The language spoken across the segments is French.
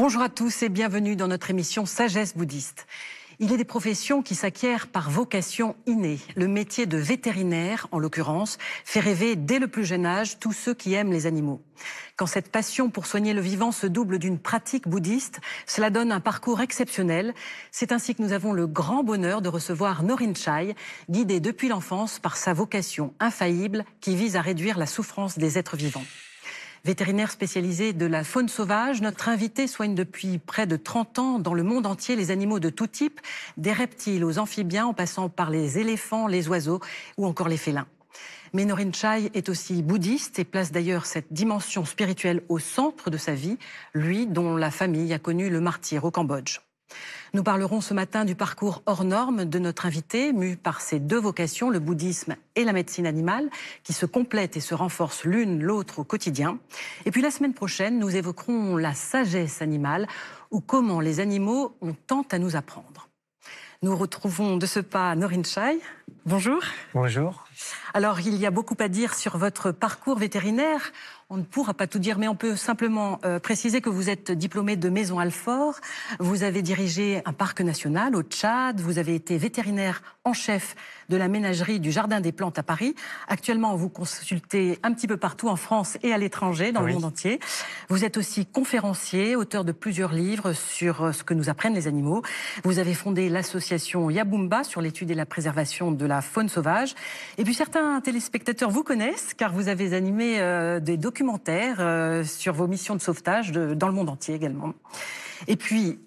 Bonjour à tous et bienvenue dans notre émission Sagesse bouddhiste. Il est des professions qui s'acquièrent par vocation innée. Le métier de vétérinaire, en l'occurrence, fait rêver dès le plus jeune âge tous ceux qui aiment les animaux. Quand cette passion pour soigner le vivant se double d'une pratique bouddhiste, cela donne un parcours exceptionnel. C'est ainsi que nous avons le grand bonheur de recevoir Norin Chai, guidée depuis l'enfance par sa vocation infaillible qui vise à réduire la souffrance des êtres vivants. Vétérinaire spécialisé de la faune sauvage, notre invité soigne depuis près de 30 ans dans le monde entier les animaux de tout type, des reptiles aux amphibiens en passant par les éléphants, les oiseaux ou encore les félins. Mais Norin Chai est aussi bouddhiste et place d'ailleurs cette dimension spirituelle au centre de sa vie, lui dont la famille a connu le martyre au Cambodge. Nous parlerons ce matin du parcours hors norme de notre invité, mu par ses deux vocations, le bouddhisme et la médecine animale, qui se complètent et se renforcent l'une l'autre au quotidien. Et puis la semaine prochaine, nous évoquerons la sagesse animale, ou comment les animaux ont tant à nous apprendre. Nous retrouvons de ce pas Norin Chai. Bonjour. Bonjour. Alors, il y a beaucoup à dire sur votre parcours vétérinaire. On ne pourra pas tout dire, mais on peut simplement préciser que vous êtes diplômé de Maison Alfort. Vous avez dirigé un parc national au Tchad. Vous avez été vétérinaire en chef de la ménagerie du Jardin des Plantes à Paris. Actuellement, vous consultez un petit peu partout en France et à l'étranger, dans le monde entier. Vous êtes aussi conférencier, auteur de plusieurs livres sur ce que nous apprennent les animaux. Vous avez fondé l'association Yabumba sur l'étude et la préservation de la faune sauvage. Et puis certains téléspectateurs vous connaissent car vous avez animé des documentaires sur vos missions de sauvetage dans le monde entier également. Et puis,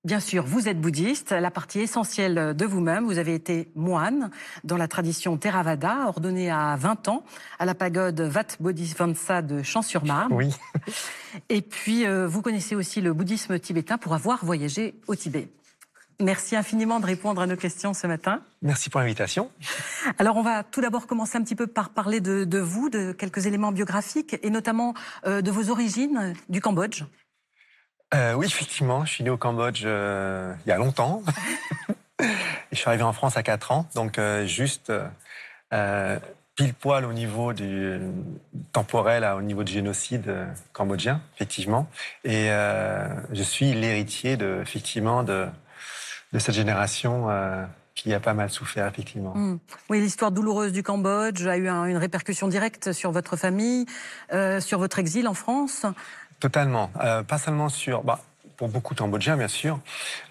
bien sûr, vous êtes bouddhiste, la partie essentielle de vous-même. Vous avez été moine dans la tradition Theravada, ordonné à 20 ans à la pagode Wat Bodhisattva de Champs-sur-Marne. Oui. Et puis, vous connaissez aussi le bouddhisme tibétain pour avoir voyagé au Tibet. Merci infiniment de répondre à nos questions ce matin. Merci pour l'invitation. Alors, on va tout d'abord commencer un petit peu par parler de vous, de quelques éléments biographiques, et notamment de vos origines du Cambodge. Oui, effectivement, je suis né au Cambodge il y a longtemps. Et je suis arrivé en France à 4 ans, donc juste pile poil au niveau du temporel, au niveau du génocide cambodgien, effectivement. Et je suis l'héritier de cette génération qui a pas mal souffert, effectivement. Oui, l'histoire douloureuse du Cambodge a eu une répercussion directe sur votre famille, sur votre exil en France. Totalement. Pas seulement pour beaucoup de Cambodgiens, bien sûr,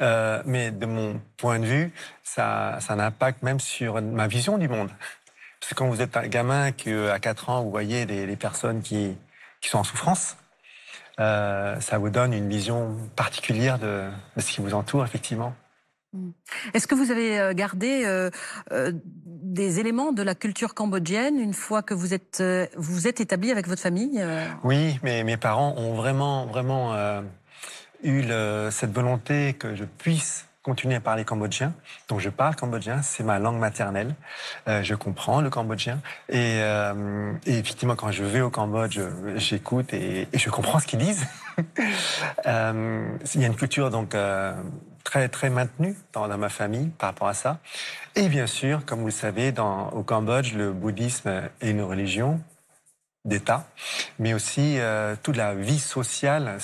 mais de mon point de vue, ça a un impact même sur ma vision du monde. Parce que quand vous êtes un gamin, qu'à 4 ans, vous voyez les personnes qui sont en souffrance, ça vous donne une vision particulière de ce qui vous entoure, effectivement. Est-ce que vous avez gardé des éléments de la culture cambodgienne une fois que vous êtes établi avec votre famille Oui, mais mes parents ont vraiment eu cette volonté que je puisse continuer à parler cambodgien. Donc je parle cambodgien, c'est ma langue maternelle. Je comprends le cambodgien. Et effectivement, quand je vais au Cambodge, j'écoute et je comprends ce qu'ils disent. Il y a une culture donc très, très maintenue dans ma famille par rapport à ça. Et bien sûr, comme vous le savez, au Cambodge, le bouddhisme est une religion d'État, mais aussi toute la vie sociale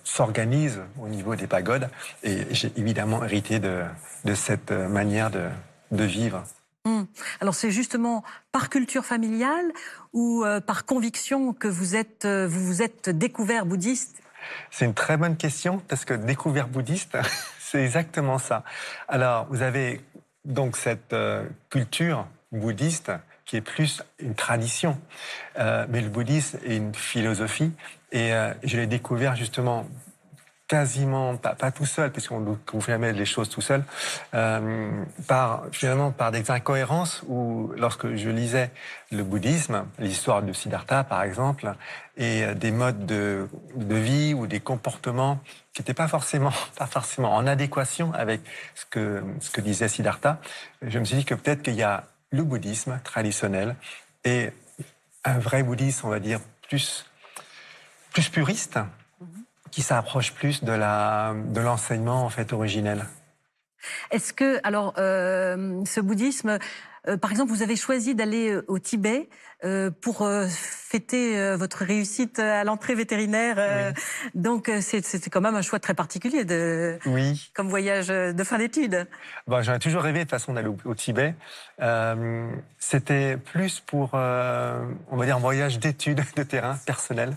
s'organise au niveau des pagodes. Et j'ai évidemment hérité de cette manière de vivre. Alors c'est justement par culture familiale ou par conviction que vous vous êtes découvert bouddhiste? C'est une très bonne question, parce que découvert bouddhiste, c'est exactement ça. Alors, vous avez donc cette culture bouddhiste qui est plus une tradition. Mais le bouddhisme est une philosophie, et je l'ai découvert justement quasiment, pas tout seul, puisqu'on ne fait jamais les choses tout seul, finalement par des incohérences où, lorsque je lisais le bouddhisme, l'histoire de Siddhartha par exemple, et des modes de vie ou des comportements qui n'étaient pas forcément en adéquation avec ce que disait Siddhartha, je me suis dit que peut-être qu'il y a le bouddhisme traditionnel et un vrai bouddhisme, on va dire, plus puriste, qui s'approche plus de l'enseignement en fait originel. Est-ce que, alors, ce bouddhisme, par exemple, vous avez choisi d'aller au Tibet pour fêter votre réussite à l'entrée vétérinaire. Donc c'est quand même un choix très particulier Oui. comme voyage de fin d'études. Bon, j'en ai toujours rêvé de toute façon d'aller au Tibet. C'était plus pour, on va dire, un voyage d'études de terrain personnel,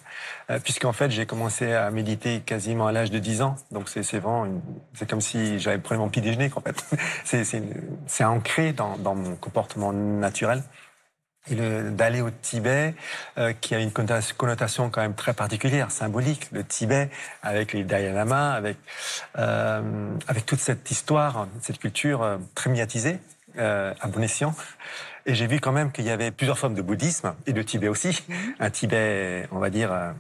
puisqu'en fait j'ai commencé à méditer quasiment à l'âge de 10 ans. Donc c'est vraiment, c'est comme si j'avais pris mon petit déjeuner en fait. C'est ancré dans mon comportement naturel. Et d'aller au Tibet, qui a une connotation quand même très particulière, symbolique. Le Tibet, avec les Dalai Lama, avec toute cette histoire, cette culture très médiatisée, à bon escient. Et j'ai vu quand même qu'il y avait plusieurs formes de bouddhisme, et de Tibet aussi. Un Tibet, on va dire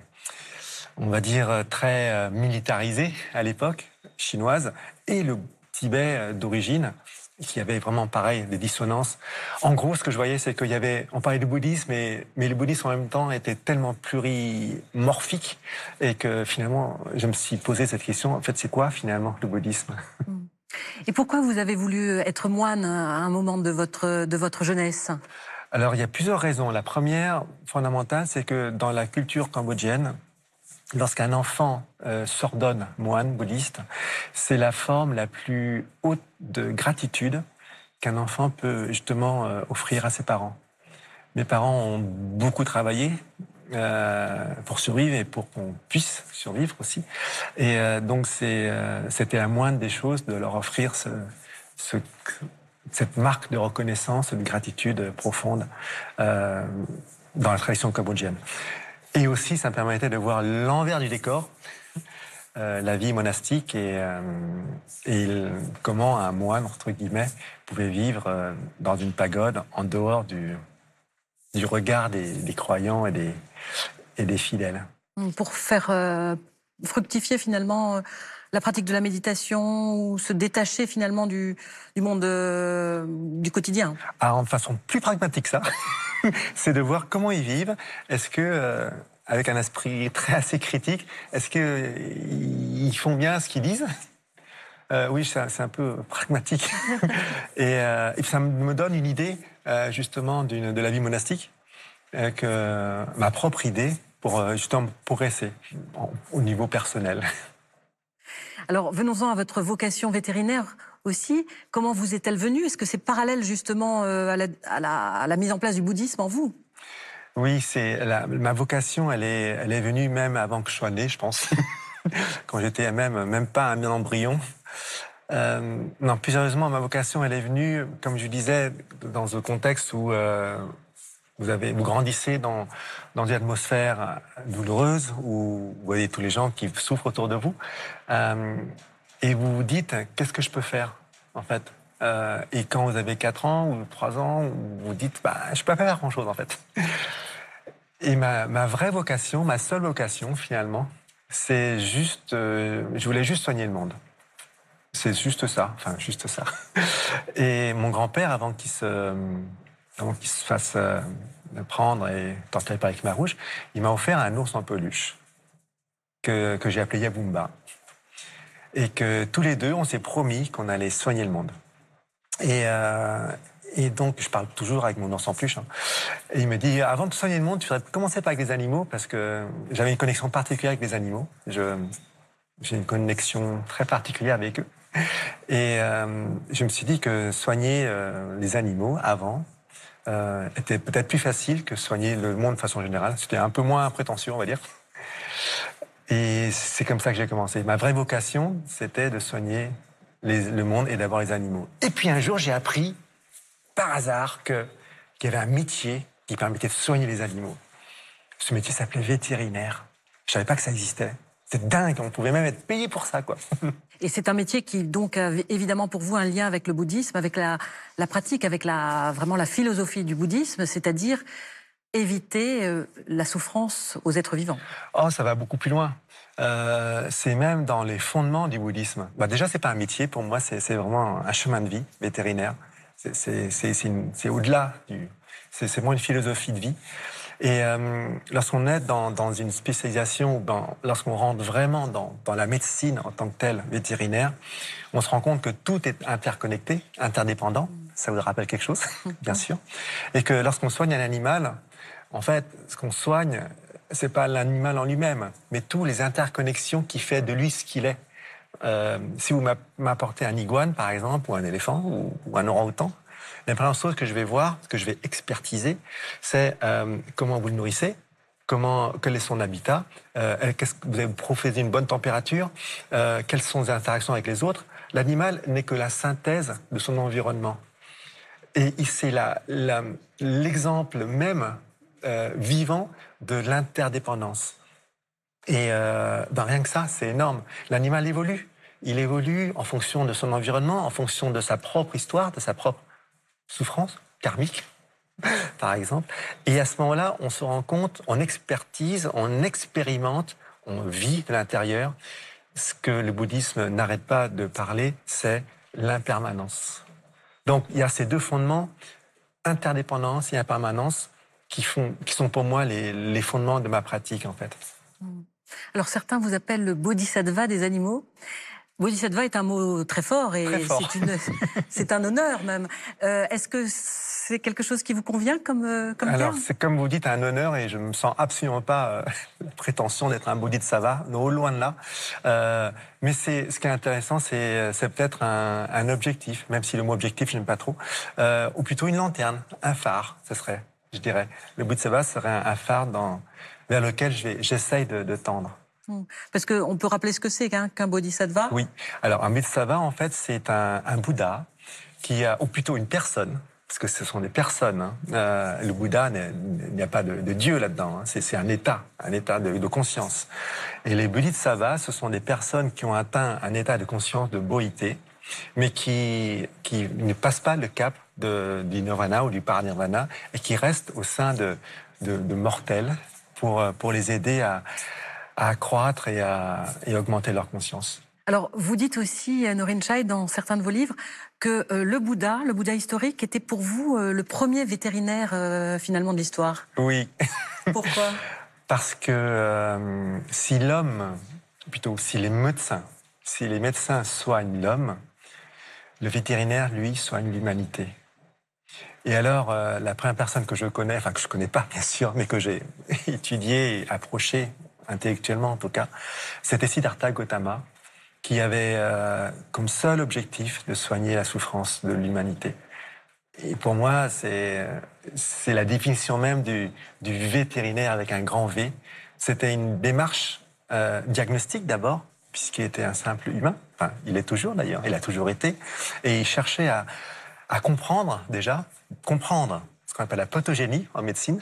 très militarisé à l'époque, chinoise, et le Tibet d'origine, qui avait vraiment, pareil, des dissonances. En gros, ce que je voyais, c'est qu'il y avait, on parlait de bouddhisme, mais le bouddhisme en même temps était tellement plurimorphique, et que finalement, je me suis posé cette question, en fait, c'est quoi finalement le bouddhisme? Et pourquoi vous avez voulu être moine à un moment de votre jeunesse? Alors, il y a plusieurs raisons. La première, fondamentale, c'est que dans la culture cambodgienne, lorsqu'un enfant s'ordonne moine bouddhiste, c'est la forme la plus haute de gratitude qu'un enfant peut justement offrir à ses parents. Mes parents ont beaucoup travaillé pour survivre et pour qu'on puisse survivre aussi. Et donc c'était la moindre des choses de leur offrir cette marque de reconnaissance, de gratitude profonde dans la tradition cambodgienne. Et aussi, ça me permettait de voir l'envers du décor, la vie monastique et comment un moine, entre guillemets, pouvait vivre dans une pagode en dehors du regard des croyants et des fidèles. Pour faire fructifier finalement la pratique de la méditation ou se détacher finalement du monde du quotidien. Alors, de façon plus pragmatique, ça, c'est de voir comment ils vivent. Est-ce que, avec un esprit assez critique, est-ce qu'ils font bien ce qu'ils disent? Oui, c'est un peu pragmatique. Et ça me donne une idée, justement, de la vie monastique, ma propre idée, pour justement progresser au niveau personnel. Alors, venons-en à votre vocation vétérinaire aussi. Comment vous est-elle venue? Est-ce que c'est parallèle justement à la mise en place du bouddhisme en vous? Oui, ma vocation, elle est venue même avant que je sois né, je pense. Quand j'étais même pas un embryon. Non, plus sérieusement, ma vocation, elle est venue, comme je disais, dans un contexte où vous grandissez dans une atmosphère douloureuse, où vous voyez tous les gens qui souffrent autour de vous, et vous vous dites, qu'est-ce que je peux faire, en fait? Et quand vous avez 4 ans ou 3 ans, vous vous dites, je peux pas faire grand-chose, en fait. Et ma vraie vocation, ma seule vocation, finalement, c'est juste, je voulais juste soigner le monde. C'est juste ça, enfin, juste ça. Et mon grand-père, avant qu'il se fasse prendre et torturer par les Khmers rouges, il m'a offert un ours en peluche que j'ai appelé Yaboumba. Et que tous les deux, on s'est promis qu'on allait soigner le monde. Et donc, je parle toujours avec mon ours en peluche. Et il me dit, avant de soigner le monde, tu devrais commencer par avec les animaux, parce que j'avais une connexion particulière avec les animaux. J'ai une connexion très particulière avec eux. Et je me suis dit que soigner les animaux avant était peut-être plus facile que soigner le monde de façon générale. C'était un peu moins prétentieux, on va dire. Et c'est comme ça que j'ai commencé. Ma vraie vocation, c'était de soigner le monde et d'abord les animaux. Et puis un jour, j'ai appris, par hasard, qu'il y avait un métier qui permettait de soigner les animaux. Ce métier s'appelait vétérinaire. Je savais pas que ça existait. C'est dingue, on pouvait même être payé pour ça, quoi. Et c'est un métier qui, donc, a évidemment pour vous un lien avec le bouddhisme, avec la pratique, avec vraiment la philosophie du bouddhisme, c'est-à-dire éviter la souffrance aux êtres vivants. Oh, ça va beaucoup plus loin. C'est même dans les fondements du bouddhisme. Déjà, c'est pas un métier, pour moi, c'est vraiment un chemin de vie vétérinaire. C'est au-delà c'est vraiment une philosophie de vie. Et lorsqu'on est dans une spécialisation, lorsqu'on rentre vraiment dans la médecine en tant que telle, vétérinaire, on se rend compte que tout est interconnecté, interdépendant. Ça vous rappelle quelque chose, bien sûr. Et que lorsqu'on soigne un animal, En fait, ce qu'on soigne, c'est pas l'animal en lui-même, mais toutes les interconnexions qui fait de lui ce qu'il est. Si vous m'apportez un iguane, par exemple, ou un éléphant, ou un orang-outan, la première chose que je vais voir, que je vais expertiser, c'est comment vous le nourrissez, quel est son habitat, qu'est-ce que vous avez professé une bonne température, quelles sont les interactions avec les autres. L'animal n'est que la synthèse de son environnement. Et c'est l'exemple même vivant de l'interdépendance. Et rien que ça, c'est énorme. L'animal évolue. Il évolue en fonction de son environnement, en fonction de sa propre histoire, de sa propre souffrance karmique, par exemple. Et à ce moment-là, on se rend compte, on expertise, on expérimente, on vit de l'intérieur. Ce que le bouddhisme n'arrête pas de parler, c'est l'impermanence. Donc, il y a ces deux fondements, interdépendance et impermanence, qui sont pour moi les fondements de ma pratique, en fait. Alors, certains vous appellent le bodhisattva des animaux. Bodhisattva est un mot très fort et très fort. C'est un honneur même. Est-ce que c'est quelque chose qui vous convient comme Alors, terme? c'est comme vous dites, un honneur et je ne me sens absolument pas la prétention d'être un bodhisattva, au loin de là. Mais ce qui est intéressant, c'est peut-être un objectif, même si le mot objectif, je n'aime pas trop, ou plutôt une lanterne, un phare, ce serait, je dirais. Le bodhisattva serait un phare vers lequel j'essaye de tendre. Parce qu'on peut rappeler ce que c'est qu'un bodhisattva? Oui. Alors, un bodhisattva, en fait, c'est un Bouddha ou plutôt une personne, parce que ce sont des personnes. Hein. Le Bouddha, il n'y a pas de Dieu là-dedans. Hein. C'est un état de conscience. Et les bodhisattvas, ce sont des personnes qui ont atteint un état de conscience de boïté, mais qui ne passent pas le cap du nirvana ou du paranirvana et qui restent au sein de mortels pour les aider à accroître et à augmenter leur conscience. Alors, vous dites aussi, Norin Chai, dans certains de vos livres, que le Bouddha historique, était pour vous le premier vétérinaire, finalement, de l'histoire. Oui. Pourquoi? Parce que si les médecins soignent l'homme, le vétérinaire, lui, soigne l'humanité. Et alors, la première personne que je connais, enfin que je ne connais pas, bien sûr, mais que j'ai étudiée et approchée, intellectuellement en tout cas, c'était Siddhartha Gautama, qui avait comme seul objectif de soigner la souffrance de l'humanité. Et pour moi, c'est la définition même du vétérinaire avec un grand V. C'était une démarche diagnostique d'abord, puisqu'il était un simple humain. Enfin, il est toujours d'ailleurs, il a toujours été. Et il cherchait à comprendre ce qu'on appelle la pathogénie en médecine.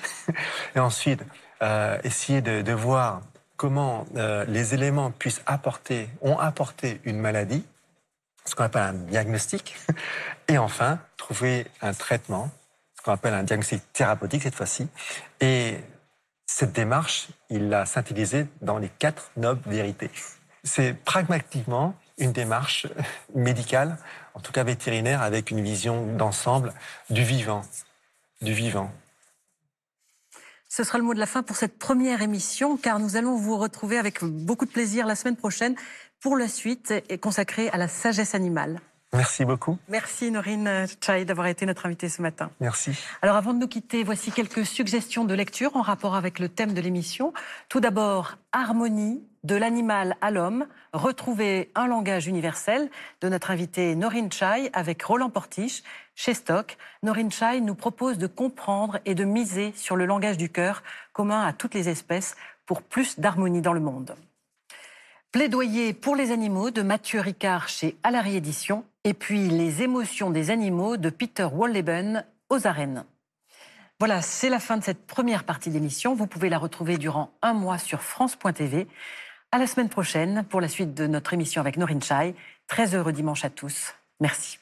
Et ensuite, essayer de voir comment les éléments ont apporté une maladie, ce qu'on appelle un diagnostic, et enfin, trouver un traitement, ce qu'on appelle un diagnostic thérapeutique cette fois-ci. Et cette démarche, il l'a synthétisée dans les 4 nobles vérités. C'est pragmatiquement une démarche médicale, en tout cas vétérinaire, avec une vision d'ensemble du vivant. Ce sera le mot de la fin pour cette première émission, car nous allons vous retrouver avec beaucoup de plaisir la semaine prochaine pour la suite consacrée à la sagesse animale. Merci beaucoup. Merci Norin Chai d'avoir été notre invitée ce matin. Merci. Alors avant de nous quitter, voici quelques suggestions de lecture en rapport avec le thème de l'émission. Tout d'abord, Harmonie, de l'animal à l'homme, retrouver un langage universel de notre invité Norin Chai avec Roland Portiche chez Stock. Norin Chai nous propose de comprendre et de miser sur le langage du cœur commun à toutes les espèces pour plus d'harmonie dans le monde. Plaidoyer pour les animaux de Mathieu Ricard chez Alary Éditions. Et puis Les émotions des animaux de Peter Wohlleben aux arènes. Voilà, c'est la fin de cette première partie d'émission. Vous pouvez la retrouver durant un mois sur France.tv. À la semaine prochaine pour la suite de notre émission avec Norin Chai. Très heureux dimanche à tous. Merci.